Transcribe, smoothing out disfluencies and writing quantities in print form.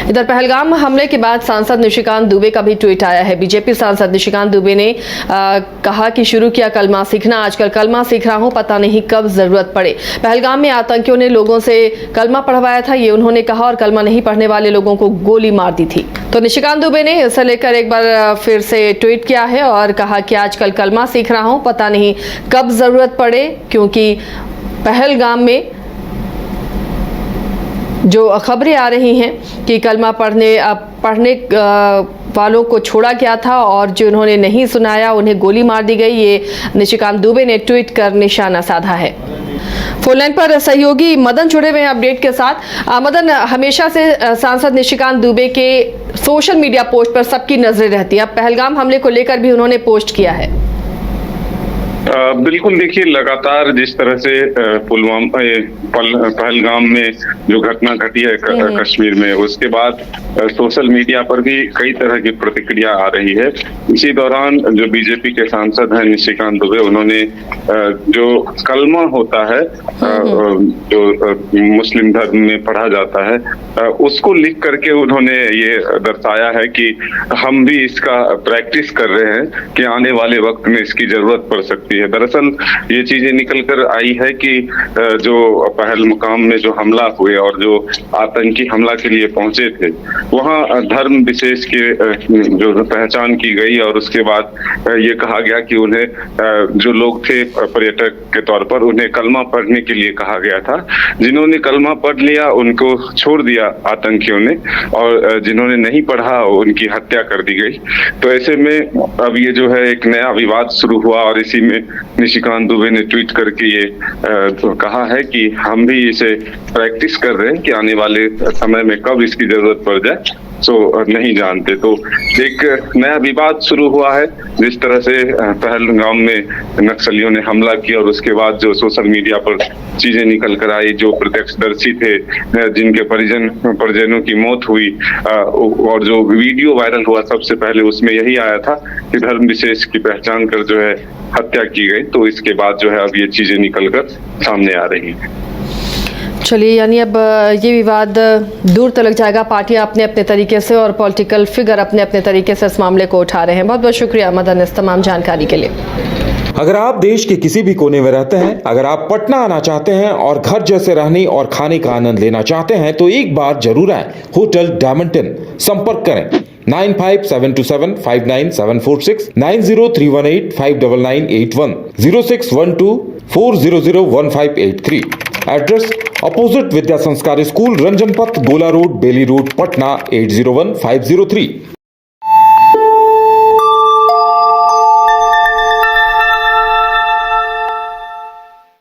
इधर पहलगाम हमले के बाद सांसद निशिकांत दुबे का भी ट्वीट आया है। बीजेपी सांसद निशिकांत दुबे ने कहा कि शुरू किया कलमा सीखना, आजकल कलमा सीख रहा हूं, पता नहीं कब जरूरत पड़े। पहलगाम में आतंकियों ने लोगों से कलमा पढ़वाया था, ये उन्होंने कहा, और कलमा नहीं पढ़ने वाले लोगों को गोली मार दी थी। तो निशिकांत दुबे ने इसे लेकर एक बार फिर से ट्वीट किया है और कहा कि आजकल कलमा सीख रहा हूं, पता नहीं कब जरूरत पड़े, क्योंकि पहलगाम में जो खबरें आ रही हैं कि कलमा पढ़ने वालों को छोड़ा गया था और जो उन्होंने नहीं सुनाया उन्हें गोली मार दी गई, ये निशिकांत दुबे ने ट्वीट कर निशाना साधा है। फोन लाइन पर सहयोगी मदन जुड़े हुए हैं अपडेट के साथ। मदन, हमेशा से सांसद निशिकांत दुबे के सोशल मीडिया पोस्ट पर सबकी नजरें रहती है, अब पहलगाम हमले को लेकर भी उन्होंने पोस्ट किया है। बिल्कुल, देखिए, लगातार जिस तरह से पहलगाम में जो घटना घटी है कश्मीर में, उसके बाद सोशल मीडिया पर भी कई तरह की प्रतिक्रिया आ रही है। इसी दौरान जो बीजेपी के सांसद हैं निशिकांत दुबे, उन्होंने जो कलमा होता है जो मुस्लिम धर्म में पढ़ा जाता है, उसको लिख करके उन्होंने ये दर्शाया है कि हम भी इसका प्रैक्टिस कर रहे हैं कि आने वाले वक्त में इसकी जरूरत पड़ सकती है। दरअसल ये चीजें निकल कर आई है कि जो पहलगाम में जो हमला हुए और जो आतंकी हमला के लिए पहुंचे थे, वहां धर्म विशेष के जो पहचान की गई और उसके बाद ये कहा गया कि उन्हें जो लोग थे पर्यटक के तौर पर, उन्हें कलमा पढ़ने के लिए कहा गया था। जिन्होंने कलमा पढ़ लिया उनको छोड़ दिया आतंकियों ने, और जिन्होंने नहीं पढ़ा उनकी हत्या कर दी गई। तो ऐसे में अब ये जो है एक नया विवाद शुरू हुआ और इसी में निशिकांत दुबे ने ट्वीट करके ये कहा है कि हम भी इसे प्रैक्टिस कर रहे हैं कि आने वाले समय में कब इसकी जरूरत पड़ जाए नहीं जानते। तो एक नया विवाद शुरू हुआ है। जिस तरह से पहलगाम में नक्सलियों ने हमला किया और उसके बाद जो सोशल मीडिया पर चीजें निकल कर आई, जो प्रत्यक्षदर्शी थे जिनके परिजनों की मौत हुई और जो वीडियो वायरल हुआ सबसे पहले, उसमें यही आया था कि धर्म विशेष की पहचान कर जो है हत्या की गई। तो इसके बाद जो है अब ये चीजें निकल कर सामने आ रही हैं। चलिए, यानी अब ये विवाद दूर तक जाएगा। पार्टियां अपने अपने तरीके से और पॉलिटिकल फिगर अपने अपने तरीके से इस मामले को उठा रहे हैं। बहुत बहुत शुक्रिया मदन इस तमाम जानकारी के लिए। अगर आप देश के किसी भी कोने में रहते हैं, अगर आप पटना आना चाहते हैं और घर जैसे रहने और खाने का आनंद लेना चाहते हैं, तो एक बार जरूर आए होटल डायमंटन। संपर्क करें 9572759746, 9031859981, 0612400158 एड्रेस अपोजिट विद्या संस्कार स्कूल, रंजन पथ, गोला रोड, बेली रोड, पटना 801503।